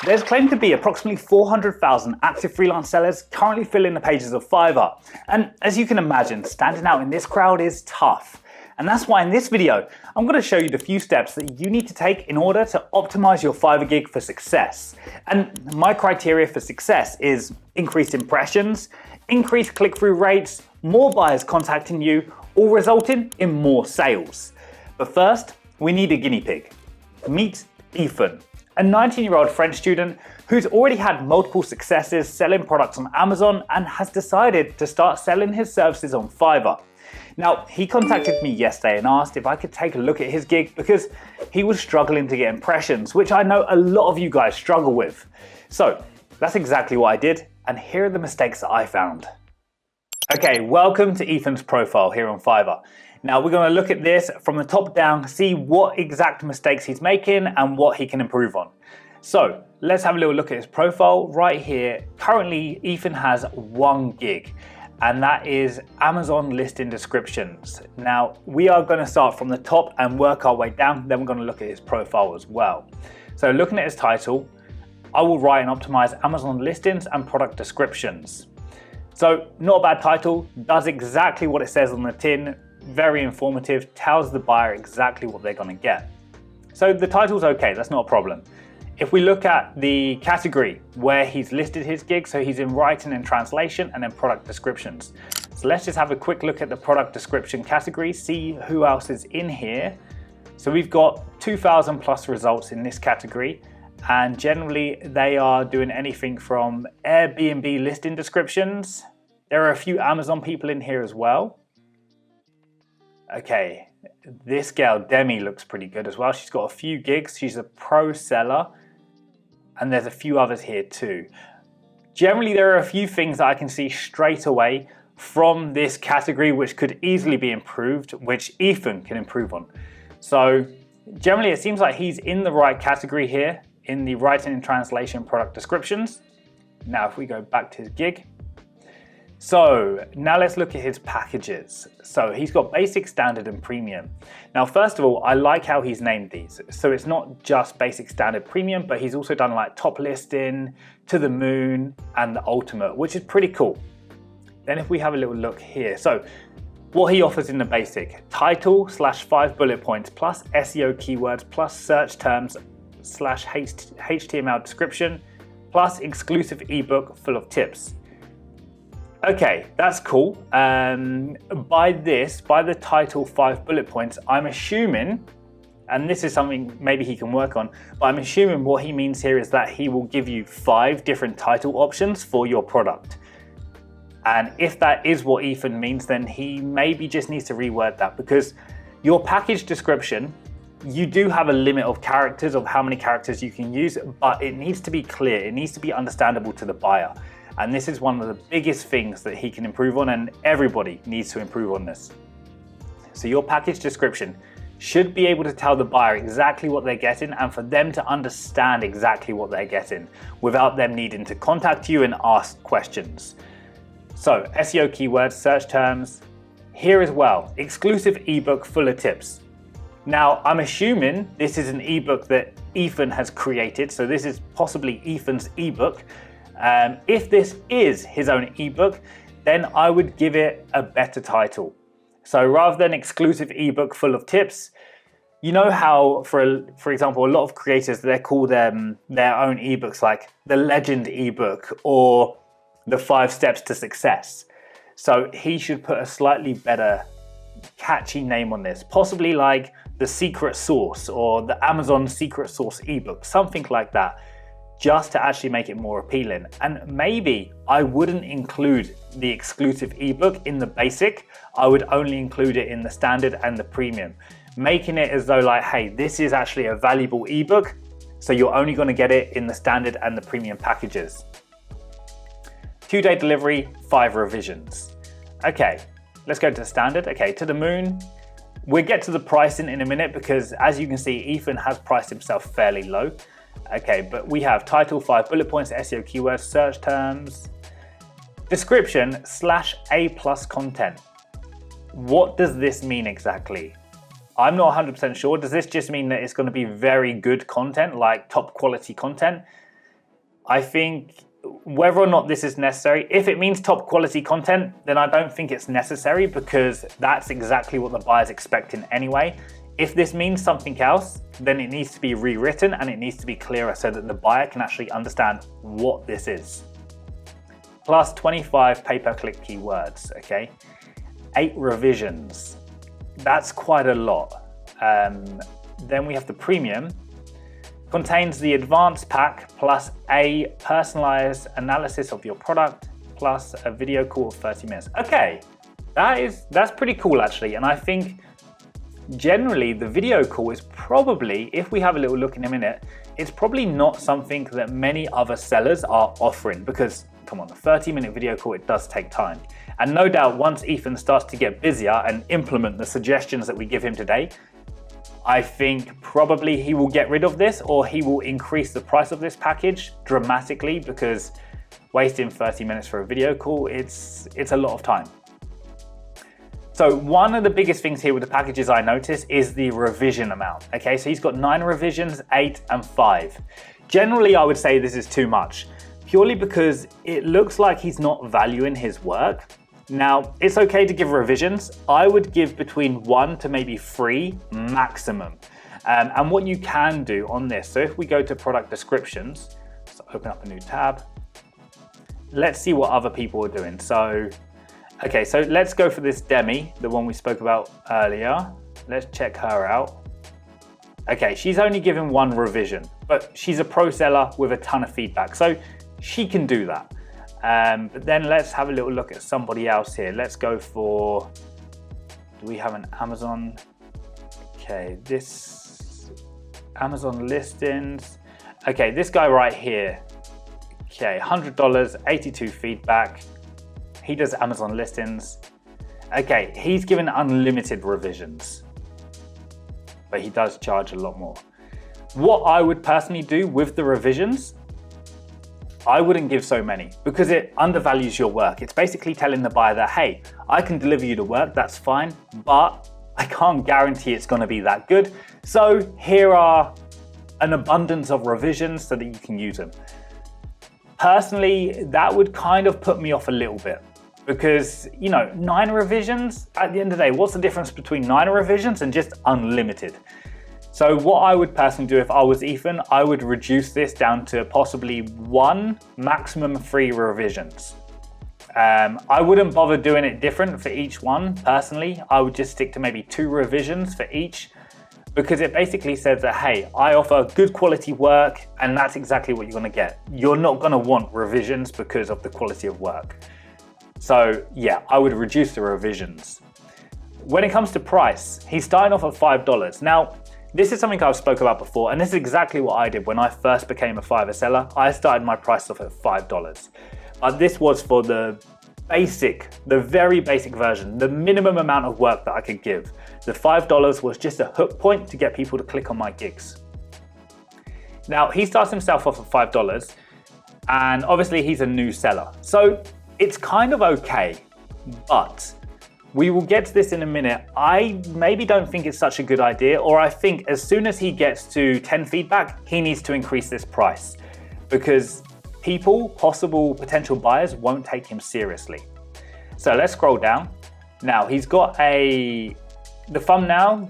There's claimed to be approximately 400,000 active freelance sellers currently filling the pages of Fiverr. And as you can imagine, standing out in this crowd is tough. And that's why in this video, I'm going to show you the few steps that you need to take in order to optimize your Fiverr gig for success. And my criteria for success is increased impressions, increased click-through rates, more buyers contacting you, all resulting in more sales. But first, we need a guinea pig. Meet Ethan, a 19-year-old French student who's already had multiple successes selling products on Amazon and has decided to start selling his services on Fiverr. Now, he contacted me yesterday and asked if I could take a look at his gig because he was struggling to get impressions, which I know a lot of you guys struggle with. So that's exactly what I did, and here are the mistakes that I found. Okay, welcome to Ethan's profile here on Fiverr. Now we're going to look at this from the top down, see what exact mistakes he's making and what he can improve on. So let's have a little look at his profile right here. Currently, Ethan has one gig, and that is Amazon listing descriptions. Now we are going to start from the top and work our way down, then we're going to look at his profile as well. So looking at his title, I will write and optimize Amazon listings and product descriptions. So not a bad title, does exactly what it says on the tin, very informative, tells the buyer exactly what they're going to get. So the title's okay, that's not a problem. If we look at the category where he's listed his gig, so he's in writing and translation and then product descriptions. So let's just have a quick look at the product description category, see who else is in here. So we've got 2,000 plus results in this category, and generally they are doing anything from Airbnb listing descriptions. There are a few Amazon people in here as well. Okay, this girl Demi looks pretty good as well. She's got a few gigs, she's a pro seller, and there's a few others here too. Generally, there are a few things that I can see straight away from this category which could easily be improved, which Ethan can improve on. So generally, it seems like he's in the right category here in the writing and translation product descriptions. Now, if we go back to his gig. So now let's look at his packages. So he's got basic, standard and premium. Now, first of all, I like how he's named these. So it's not just basic, standard, premium, but he's also done like top listing, to the moon and the ultimate, which is pretty cool. Then if we have a little look here. So what he offers in the basic, title /5 bullet points plus SEO keywords plus search terms /HTML description plus exclusive ebook full of tips. Okay, that's cool. By the title 5 bullet points, I'm assuming, and this is something maybe he can work on, but I'm assuming what he means here is that he will give you 5 different title options for your product. And if that is what Ethan means, then he maybe just needs to reword that, because your package description, you do have a limit of characters, of how many characters you can use, but it needs to be clear, it needs to be understandable to the buyer. And this is one of the biggest things that he can improve on, and everybody needs to improve on this. So your package description should be able to tell the buyer exactly what they're getting and for them to understand exactly what they're getting without them needing to contact you and ask questions. So SEO keywords, search terms, here as well, exclusive ebook full of tips. Now, I'm assuming this is an ebook that Ethan has created, so this is possibly Ethan's ebook. If this is his own ebook, then I would give it a better title. So rather than exclusive ebook full of tips, you know how, for example, a lot of creators, they call them their own ebooks like the Legend ebook or the 5 Steps to Success. So he should put a slightly better, catchy name on this, possibly like the Secret Sauce or the Amazon Secret Sauce ebook, something like that, just to actually make it more appealing. And maybe I wouldn't include the exclusive ebook in the basic, I would only include it in the standard and the premium, making it as though like, hey, this is actually a valuable ebook, so you're only going to get it in the standard and the premium packages. 2-day delivery, 5 revisions. Okay, let's go to the standard. Okay, to the moon. We'll get to the pricing in a minute because as you can see, Ethan has priced himself fairly low. Okay, but we have title 5 bullet points, SEO keywords, search terms, description /A+ content. What does this mean exactly? I'm not 100% sure. Does this just mean that it's going to be very good content, like top quality content? I think whether or not this is necessary, if it means top quality content, then I don't think it's necessary because that's exactly what the buyer's expecting anyway. If this means something else, then it needs to be rewritten and it needs to be clearer so that the buyer can actually understand what this is. Plus 25 pay-per-click keywords, okay? 8 revisions, that's quite a lot. Then we have the premium, contains the advanced pack plus a personalized analysis of your product plus a video call of 30 minutes. Okay, that's pretty cool actually. And I think generally the video call is probably, if we have a little look in a minute, it's probably not something that many other sellers are offering because come on, a 30-minute video call, it does take time. And no doubt once Ethan starts to get busier and implement the suggestions that we give him today, I think probably he will get rid of this or he will increase the price of this package dramatically because wasting 30 minutes for a video call, it's a lot of time. So one of the biggest things here with the packages I notice is the revision amount. Okay, so he's got 9 revisions, 8 and 5. Generally, I would say this is too much, purely because it looks like he's not valuing his work. Now, it's okay to give revisions. I would give between 1 to maybe 3 maximum. And what you can do on this, so if we go to product descriptions, so open up a new tab, let's see what other people are doing. So, okay, so let's go for this Demi, the one we spoke about earlier. Let's check her out. Okay, she's only given 1 revision, but she's a pro seller with a ton of feedback. So she can do that. But then let's have a little look at somebody else here. Let's go for, do we have an Amazon? Okay, this Amazon listings. Okay, this guy right here. Okay, $100, 82 feedback. He does Amazon listings. Okay, he's given unlimited revisions, but he does charge a lot more. What I would personally do with the revisions, I wouldn't give so many because it undervalues your work. It's basically telling the buyer that, hey, I can deliver you the work, that's fine, but I can't guarantee it's gonna be that good. So here are an abundance of revisions so that you can use them. Personally, that would kind of put me off a little bit because, 9 revisions, at the end of the day, what's the difference between 9 revisions and just unlimited? So what I would personally do if I was Ethan, I would reduce this down to possibly 1, maximum 3 revisions. I wouldn't bother doing it different for each one personally. I would just stick to maybe 2 revisions for each because it basically says that, hey, I offer good quality work and that's exactly what you're gonna get. You're not gonna want revisions because of the quality of work. So yeah, I would reduce the revisions. When it comes to price, he's starting off at $5. Now, this is something I've spoke about before, and this is exactly what I did when I first became a Fiverr seller. I started my price off at $5. This was for the very basic version, the minimum amount of work that I could give. The $5 was just a hook point to get people to click on my gigs. Now, he starts himself off at $5, and obviously he's a new seller. So it's kind of okay, but we will get to this in a minute. I maybe don't think it's such a good idea, or I think as soon as he gets to 10 feedback, he needs to increase this price because possible potential buyers won't take him seriously. So let's scroll down. Now he's got the thumbnail.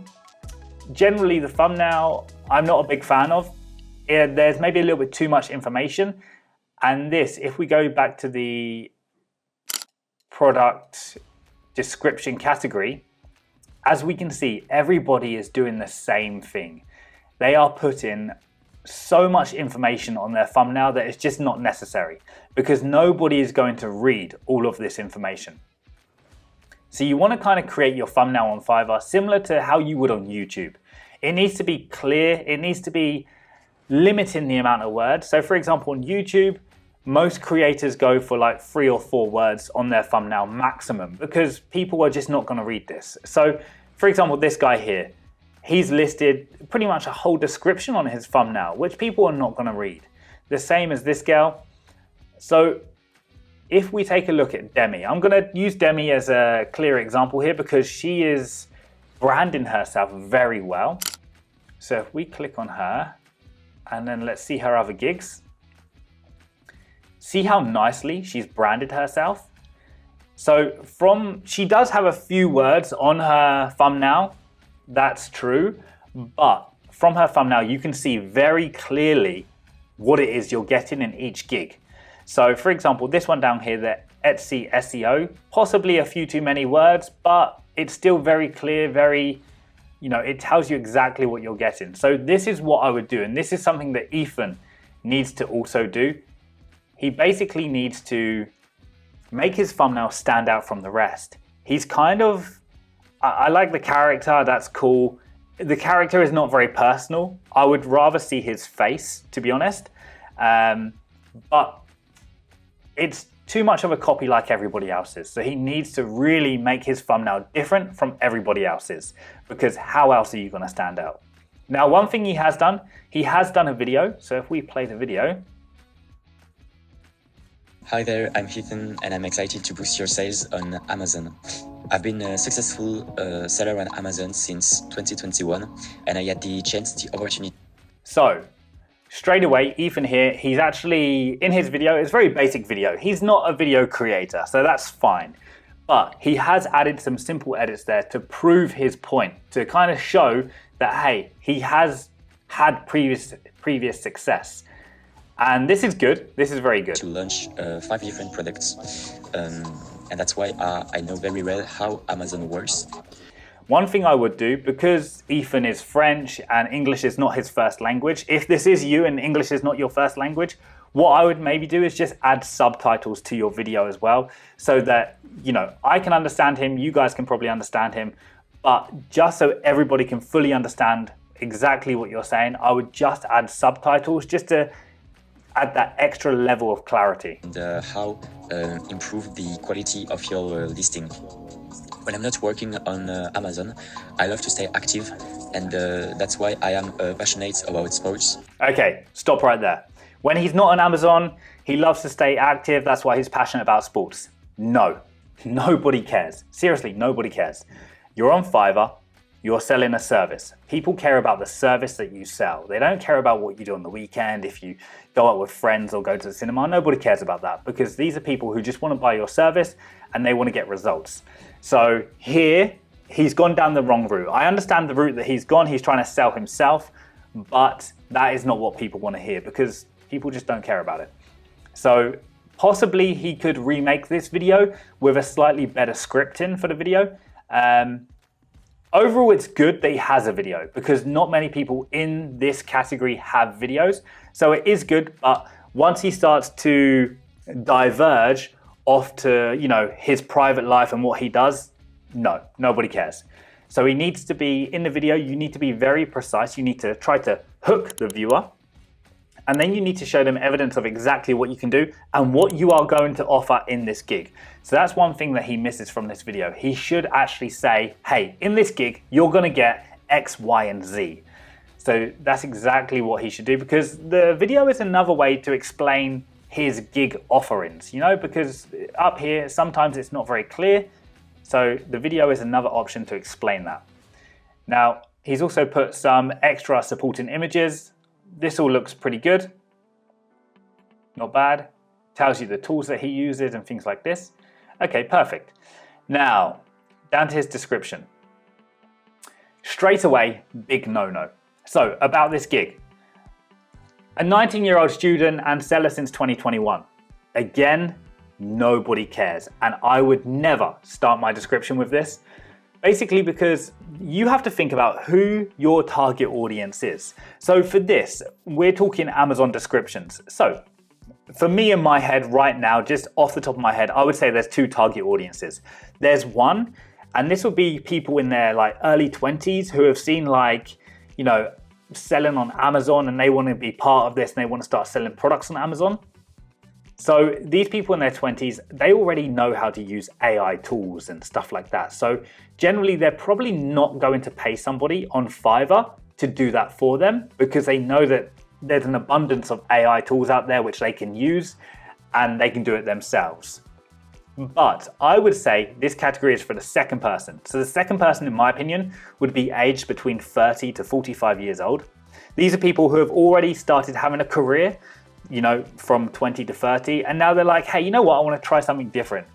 Generally the thumbnail, I'm not a big fan of. There's maybe a little bit too much information. And this, if we go back to the product description category, as we can see, everybody is doing the same thing. They are putting so much information on their thumbnail that it's just not necessary because nobody is going to read all of this information. So you want to kind of create your thumbnail on Fiverr similar to how you would on YouTube. It needs to be clear. It needs to be limiting the amount of words. So for example, on YouTube, most creators go for like 3 or 4 words on their thumbnail maximum because people are just not going to read this. So for example, this guy here, he's listed pretty much a whole description on his thumbnail, which people are not going to read. The same as this gal. So if we take a look at Demi, I'm going to use Demi as a clear example here because she is branding herself very well. So if we click on her and then let's see her other gigs. see how nicely she's branded herself? So she does have a few words on her thumbnail, that's true, but from her thumbnail you can see very clearly what it is you're getting in each gig. So for example, this one down here, the Etsy SEO, possibly a few too many words, but it's still very clear, it tells you exactly what you're getting. So this is what I would do, and this is something that Ethan needs to also do. He basically needs to make his thumbnail stand out from the rest. He's I like the character, that's cool. The character is not very personal. I would rather see his face, to be honest. But it's too much of a copy like everybody else's. So he needs to really make his thumbnail different from everybody else's, because how else are you going to stand out? Now, one thing he has done a video. So if we play the video. Hi there, I'm Ethan and I'm excited to boost your sales on Amazon. I've been a successful seller on Amazon since 2021 and I had the opportunity. So straight away, Ethan here, he's actually in his video, it's a very basic video. He's not a video creator, so that's fine. But he has added some simple edits there to prove his point, to kind of show that, hey, he has had previous success. And this is good. This is very good. To launch 5 different products. And that's why I know very well how Amazon works. One thing I would do, because Ethan is French and English is not his first language, if this is you and English is not your first language, what I would maybe do is just add subtitles to your video as well, so that, I can understand him, you guys can probably understand him, but just so everybody can fully understand exactly what you're saying, I would just add subtitles just to add that extra level of clarity. And how improve the quality of your listing. When I'm not working on Amazon, I love to stay active, and that's why I am passionate about sports. Okay, stop right there. When he's not on Amazon, he loves to stay active, that's why he's passionate about sports. No, nobody cares. Seriously, nobody cares. You're on Fiverr, you're selling a service. People care about the service that you sell. They don't care about what you do on the weekend, if you go out with friends or go to the cinema. Nobody cares about that, because these are people who just want to buy your service and they want to get results. So here, he's gone down the wrong route. I understand the route that he's gone. He's trying to sell himself, but that is not what people want to hear, because people just don't care about it. So possibly he could remake this video with a slightly better scripting for the video. Overall, it's good that he has a video, because not many people in this category have videos. So it is good, but once he starts to diverge off to, his private life and what he does, no, nobody cares. So he needs to be in the video, you need to be very precise. You need to try to hook the viewer, and then you need to show them evidence of exactly what you can do and what you are going to offer in this gig. So that's one thing that he misses from this video. He should actually say, hey, in this gig, you're gonna get X, Y, and Z. So that's exactly what he should do, because the video is another way to explain his gig offerings, because up here, sometimes it's not very clear. So the video is another option to explain that. Now, he's also put some extra supporting images. This all looks pretty good. Not bad. Tells you the tools that he uses and things like this. Okay, perfect. Now, down to his description. Straight away, big no-no. So, about this gig. A 19-year-old student and seller since 2021. Again, nobody cares. And I would never start my description with this. Basically because you have to think about who your target audience is. So for this, we're talking Amazon descriptions. So for me in my head right now, just off the top of my head, I would say there's two target audiences. There's one, and this would be people in their early 20s who have seen selling on Amazon, and they want to be part of this and they want to start selling products on Amazon. So these people in their 20s, they already know how to use AI tools and stuff like that. So generally, they're probably not going to pay somebody on Fiverr to do that for them, because they know that there's an abundance of AI tools out there which they can use and they can do it themselves. But I would say this category is for the second person. So the second person, in my opinion, would be aged between 30 to 45 years old. These are people who have already started having a career. you know, from 20 to 30. And now they're like, hey, you know what? I want to try something different.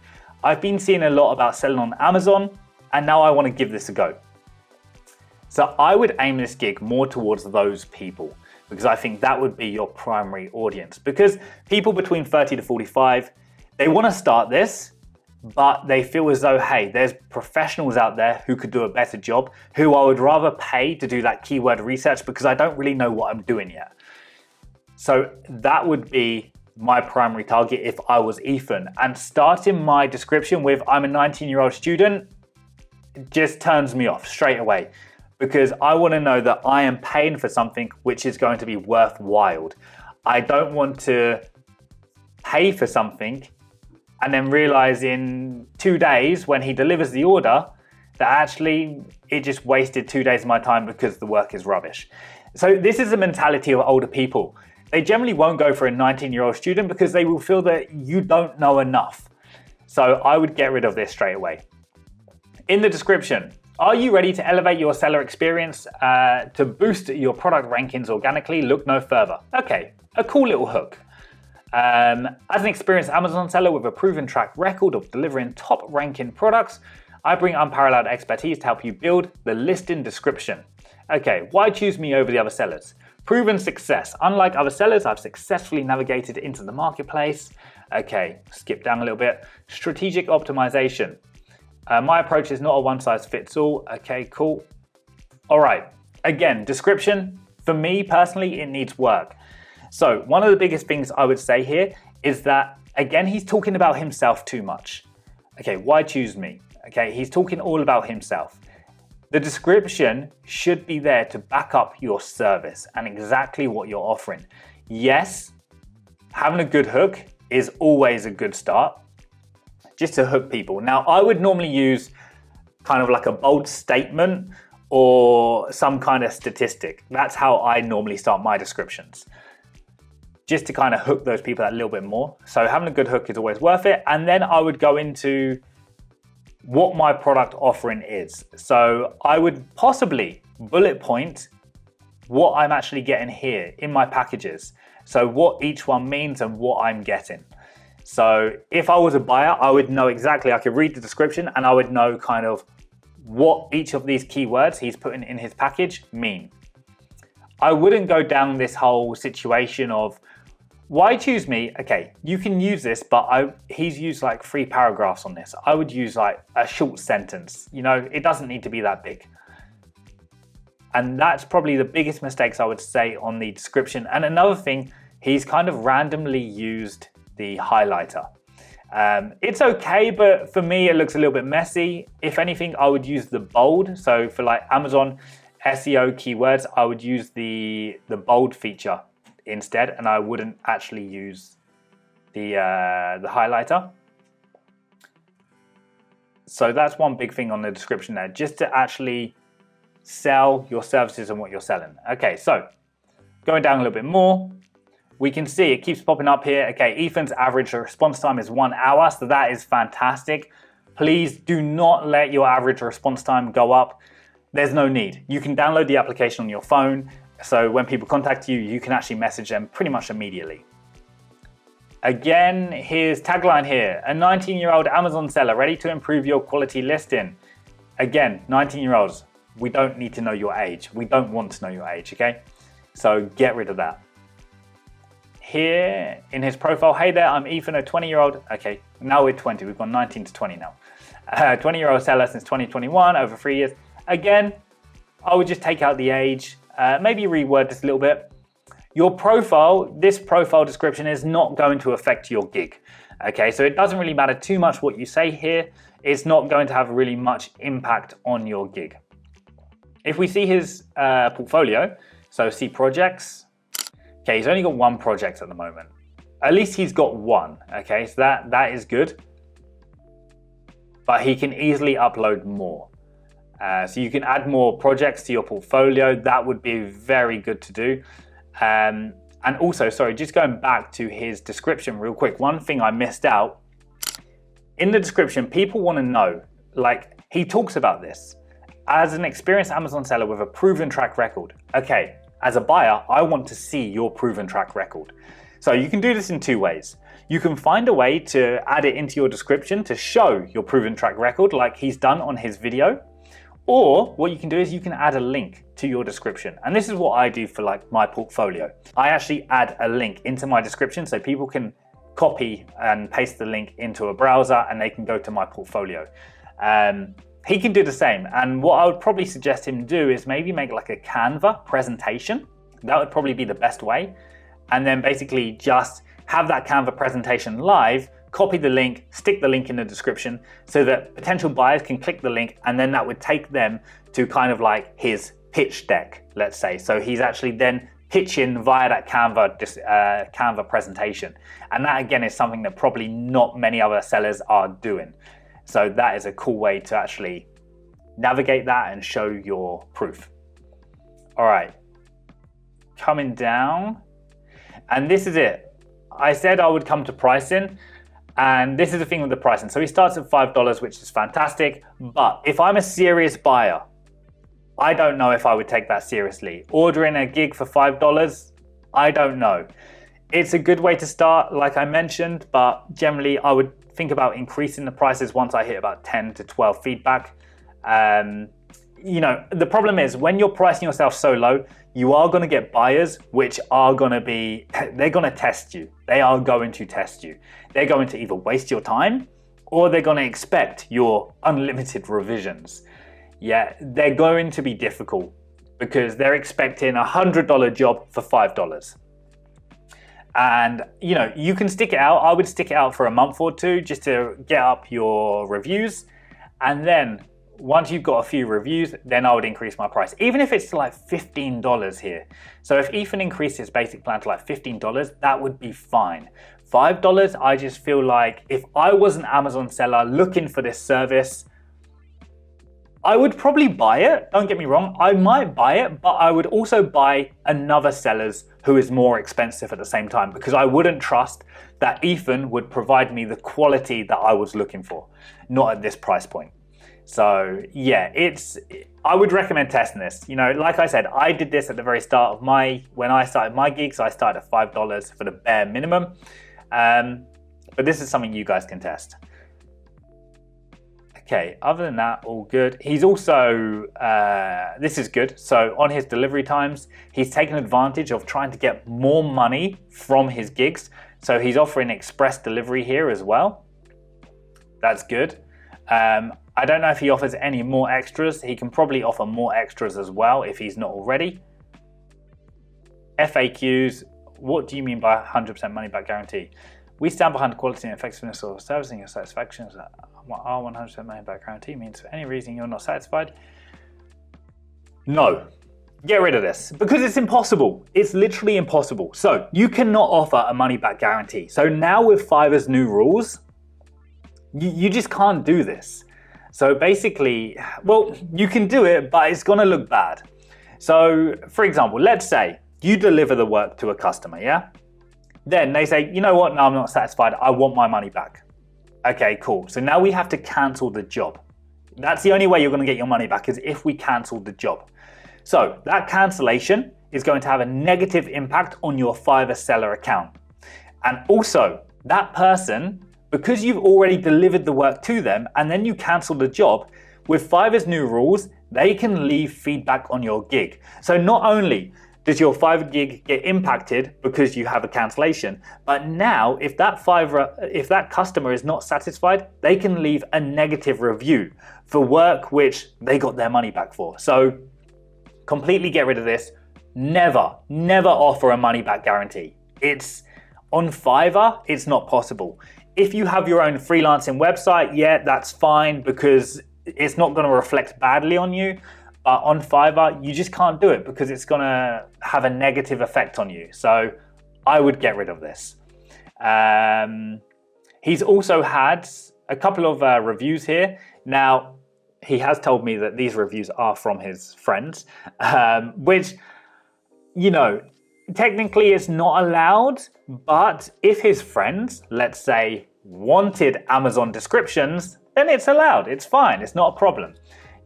I've been seeing a lot about selling on Amazon, and now I want to give this a go. So I would aim this gig more towards those people, because I think that would be your primary audience. Because people between 30 to 45, they want to start this, but they feel as though, hey, there's professionals out there who could do a better job, who I would rather pay to do that keyword research because I don't really know what I'm doing yet. So that would be my primary target if I was Ethan. And starting my description with I'm a 19-year-old student just turns me off straight away, because I want to know that I am paying for something which is going to be worthwhile. I don't want to pay for something and then realize in 2 days when he delivers the order that actually it just wasted 2 days of my time because the work is rubbish. So this is the mentality of older people. They generally won't go for a 19-year-old student because they will feel that you don't know enough. So I would get rid of this straight away. In the description, are you ready to elevate your seller experience to boost your product rankings organically? Look no further. Okay, a cool little hook. As an experienced Amazon seller with a proven track record of delivering top ranking products, I bring unparalleled expertise to help you build the listing description. Okay, why choose me over the other sellers? Proven success. Unlike other sellers, I've successfully navigated into the marketplace. Okay, skip down a little bit. Strategic optimization. My approach is not a one-size-fits-all. Okay, cool. All right, again, description. For me personally, it needs work. So one of the biggest things I would say here is that, again, he's talking about himself too much. Okay, why choose me? Okay, he's talking all about himself. The description should be there to back up your service and exactly what you're offering. Yes, having a good hook is always a good start, just to hook people. Now, I would normally use kind of like a bold statement or some kind of statistic. That's how I normally start my descriptions, just to kind of hook those people a little bit more. So having a good hook is always worth it. And then I would go into what my product offering is. So I would possibly bullet point what I'm actually getting here in my packages. So what each one means and what I'm getting. So if I was a buyer, I would know exactly, I could read the description and I would know kind of what each of these keywords he's putting in his package mean. I wouldn't go down this whole situation of, why choose me? Okay, you can use this, but he's used like 3 paragraphs on this. I would use like a short sentence. You know, it doesn't need to be that big. And that's probably the biggest mistakes I would say on the description. And another thing, he's kind of randomly used the highlighter. It's okay, but for me, it looks a little bit messy. If anything, I would use the bold. So for like Amazon SEO keywords, I would use the bold feature instead, and I wouldn't actually use the highlighter. So that's one big thing on the description there, just to actually sell your services and what you're selling. Okay, so going down a little bit more, we can see it keeps popping up here. Okay, Ethan's average response time is 1 hour, so that is fantastic. Please do not let your average response time go up. There's no need. You can download the application on your phone, so when people contact you, you can actually message them pretty much immediately. Again, his tagline here, a 19-year-old Amazon seller ready to improve your quality listing. Again, 19-year-olds, we don't need to know your age. We don't want to know your age, okay? So get rid of that. Here in his profile, hey there, I'm Ethan, a 20-year-old. Okay, now we're 20, we've gone 19 to 20 now. 20-year-old seller since 2021, over 3 years. Again, I would just take out the age, maybe reword this a little bit. Your profile, this profile description is not going to affect your gig. Okay, so it doesn't really matter too much what you say here. It's not going to have really much impact on your gig. If we see his portfolio, so see projects, okay, he's only got 1 project at the moment. At least he's got 1, okay, so that is good. But he can easily upload more. So you can add more projects to your portfolio. That would be very good to do. And also, sorry, just going back to his description real quick, one thing I missed out. In the description, people want to know, like, he talks about this. As an experienced Amazon seller with a proven track record. Okay, as a buyer, I want to see your proven track record. So you can do this in two ways. You can find a way to add it into your description to show your proven track record like he's done on his video. Or what you can do is you can add a link to your description. And this is what I do for like my portfolio. I actually add a link into my description so people can copy and paste the link into a browser and they can go to my portfolio. He can do the same. And what I would probably suggest him do is maybe make like a Canva presentation. That would probably be the best way. And then basically just have that Canva presentation live, copy the link, stick the link in the description so that potential buyers can click the link, and then that would take them to kind of like his pitch deck, let's say. So he's actually then pitching via that Canva presentation. And that again is something that probably not many other sellers are doing. So that is a cool way to actually navigate that and show your proof. All right, coming down, and this is it. I said I would come to pricing, and this is the thing with the pricing. So he starts at $5, which is fantastic, but if I'm a serious buyer, I don't know if I would take that seriously. Ordering a gig for $5, I don't know. It's a good way to start, like I mentioned, but generally I would think about increasing the prices once I hit about 10 to 12 feedback. You know, the problem is when you're pricing yourself so low, you are going to get buyers which are going to be, they're going to test you. They are going to test you. They're going to either waste your time or they're going to expect your unlimited revisions. Yeah, they're going to be difficult because they're expecting a $100 job for $5. And you know, you can stick it out. I would stick it out for a month or two just to get up your reviews. And then once you've got a few reviews, then I would increase my price, even if it's to like $15 here. So if Ethan increased his basic plan to like $15, that would be fine. $5, I just feel like if I was an Amazon seller looking for this service, I would probably buy it. Don't get me wrong, I might buy it, but I would also buy another seller's who is more expensive at the same time, because I wouldn't trust that Ethan would provide me the quality that I was looking for, not at this price point. So yeah, I would recommend testing this. You know, like I said, I did this at the very start of when I started my gigs. I started at $5 for the bare minimum. But this is something you guys can test. Okay, other than that, all good. He's also, this is good. So on his delivery times, he's taken advantage of trying to get more money from his gigs. So he's offering express delivery here as well. That's good. I don't know if he offers any more extras. He can probably offer more extras as well if he's not already. FAQs, what do you mean by 100% money back guarantee? We stand behind the quality and effectiveness of servicing your satisfaction. Our 100% money back guarantee means for any reason you're not satisfied. No, get rid of this because it's impossible. It's literally impossible. So you cannot offer a money back guarantee. So now with Fiverr's new rules, you just can't do this. So basically, well, you can do it, but it's gonna look bad. So for example, let's say you deliver the work to a customer, yeah? Then they say, you know what, no, I'm not satisfied, I want my money back. Okay, cool. So now we have to cancel the job. That's the only way you're gonna get your money back is if we cancel the job. So that cancellation is going to have a negative impact on your Fiverr seller account. And also that person, because you've already delivered the work to them and then you cancel the job, with Fiverr's new rules, they can leave feedback on your gig. So not only does your Fiverr gig get impacted because you have a cancellation, but now if that customer is not satisfied, they can leave a negative review for work which they got their money back for. So completely get rid of this. Never offer a money back guarantee. It's on Fiverr, it's not possible. If you have your own freelancing website, yeah, that's fine because it's not going to reflect badly on you. But on Fiverr, you just can't do it because it's going to have a negative effect on you. So I would get rid of this. He's also had a couple of reviews here. Now, he has told me that these reviews are from his friends, which, you know, technically it's not allowed. But if his friends, let's say, wanted Amazon descriptions, then it's allowed. It's fine. It's not a problem.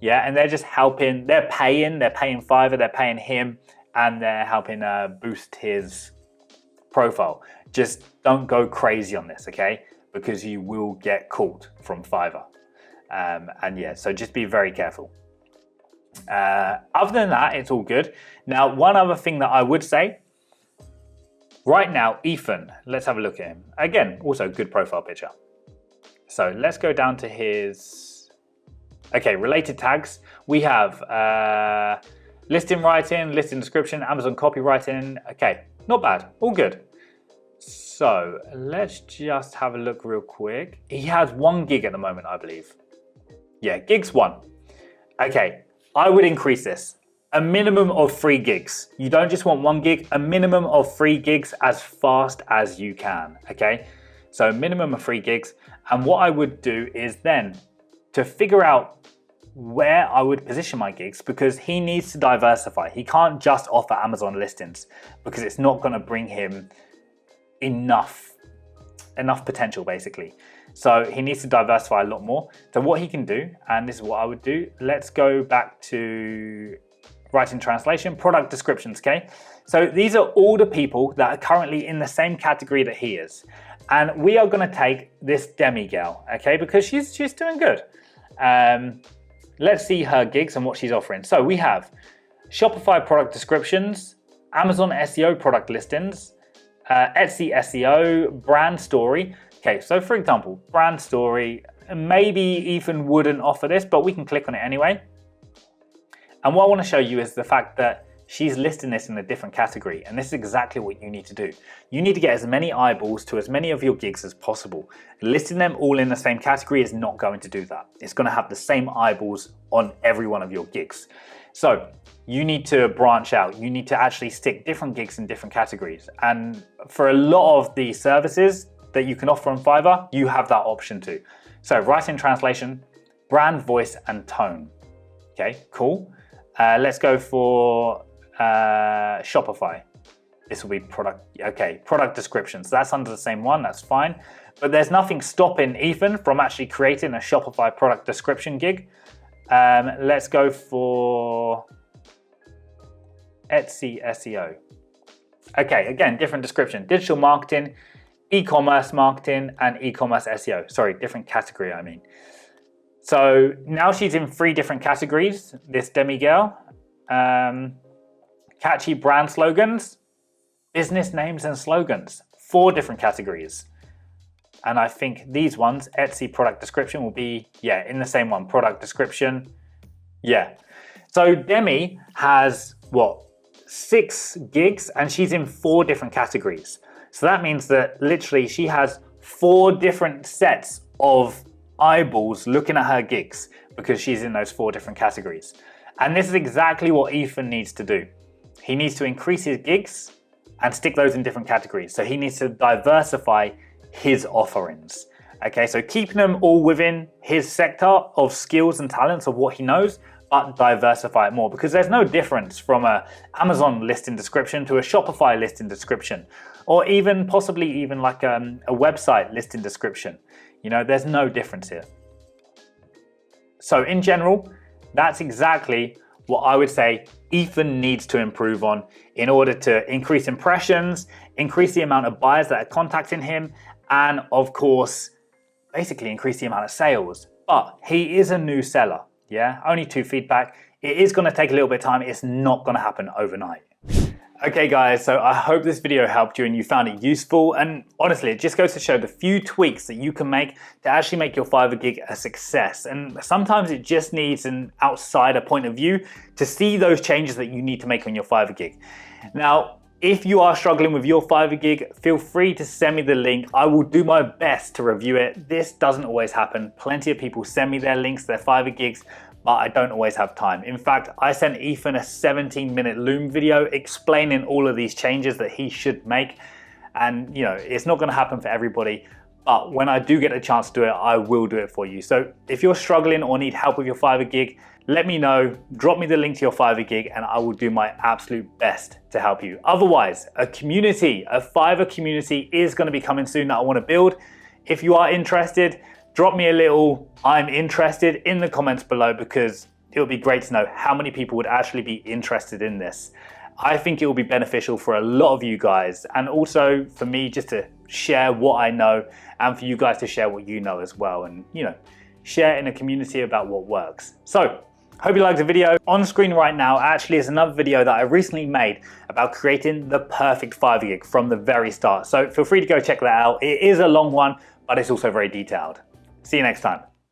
Yeah, and they're just helping. They're paying Fiverr. They're paying him, and they're helping boost his profile. just don't go crazy on this, okay? Because you will get caught from Fiverr. And yeah, so just be very careful. Other than that, it's all good. Now, one other thing that I would say, right now, Ethan, let's have a look at him. Again, also good profile picture. So let's go down to his, okay, related tags. We have listing writing, listing description, Amazon copywriting. Okay, not bad, all good. So let's just have a look real quick. He has 1 gig at the moment, I believe. Yeah, gigs 1. Okay, I would increase this. A minimum of 3 gigs. You don't just want 1 gig, a minimum of 3 gigs as fast as you can, okay? So minimum of 3 gigs. And what I would do is then to figure out where I would position my gigs, because he needs to diversify. He can't just offer Amazon listings because it's not gonna bring him enough potential basically. So he needs to diversify a lot more. So what he can do, and this is what I would do, let's go back to writing translation, product descriptions, okay? So these are all the people that are currently in the same category that he is. And we are gonna take this Demi girl, okay? Because she's doing good. Let's see her gigs and what she's offering. So we have Shopify product descriptions, Amazon SEO product listings, Etsy SEO, brand story. Okay, so for example, brand story, maybe Ethan wouldn't offer this, but we can click on it anyway. And what I want to show you is the fact that she's listing this in a different category, and this is exactly what you need to do. You need to get as many eyeballs to as many of your gigs as possible. Listing them all in the same category is not going to do that. It's going to have the same eyeballs on every one of your gigs. So you need to branch out. You need to actually stick different gigs in different categories. And for a lot of the services that you can offer on Fiverr, you have that option too. So writing translation, brand voice and tone. Okay, cool. Let's go for Shopify. This will be product, okay, product descriptions. So that's under the same one, that's fine. But there's nothing stopping Ethan from actually creating a Shopify product description gig. Let's go for Etsy SEO. Okay, again, different description. Digital marketing, e-commerce marketing, and e-commerce SEO. Sorry, different category, I mean. So now she's in 3 different categories, this Demi girl. Catchy brand slogans, business names and slogans, 4 different categories. And I think these ones, Etsy product description will be, yeah, in the same one, product description, yeah. So Demi has, what, 6 gigs and she's in 4 different categories. So that means that literally she has 4 different sets of eyeballs looking at her gigs because she's in those 4 different categories. And this is exactly what Ethan needs to do. He needs to increase his gigs and stick those in different categories. So he needs to diversify his offerings. Okay, so keeping them all within his sector of skills and talents of what he knows, but diversify it more, because there's no difference from a Amazon listing description to a Shopify listing description, or even possibly even like a website listing description. You know, there's no difference here. So in general, that's exactly what I would say Ethan needs to improve on in order to increase impressions, increase the amount of buyers that are contacting him, and of course, basically increase the amount of sales. But he is a new seller, yeah? Only 2 feedback. It is gonna take a little bit of time. It's not gonna happen overnight. Okay guys, so I hope this video helped you and you found it useful, and honestly it just goes to show the few tweaks that you can make to actually make your Fiverr gig a success. And sometimes it just needs an outsider point of view to see those changes that you need to make on your Fiverr gig. Now, if you are struggling with your Fiverr gig, feel free to send me the link. I will do my best to review it. This doesn't always happen. Plenty of people send me their links, their Fiverr gigs, but I don't always have time. In fact, I sent Ethan a 17-minute Loom video explaining all of these changes that he should make. And you know, it's not gonna happen for everybody, but when I do get a chance to do it, I will do it for you. So if you're struggling or need help with your Fiverr gig, let me know, drop me the link to your Fiverr gig and I will do my absolute best to help you. Otherwise, a Fiverr community is gonna be coming soon that I wanna build. If you are interested, drop me a little "I'm interested" in the comments below, because it would be great to know how many people would actually be interested in this. I think it will be beneficial for a lot of you guys, and also for me just to share what I know and for you guys to share what you know as well, and share in a community about what works. So hope you liked the video. On screen right now actually is another video that I recently made about creating the perfect Fiverr gig from the very start. So feel free to go check that out. It is a long one, but it's also very detailed. See you next time.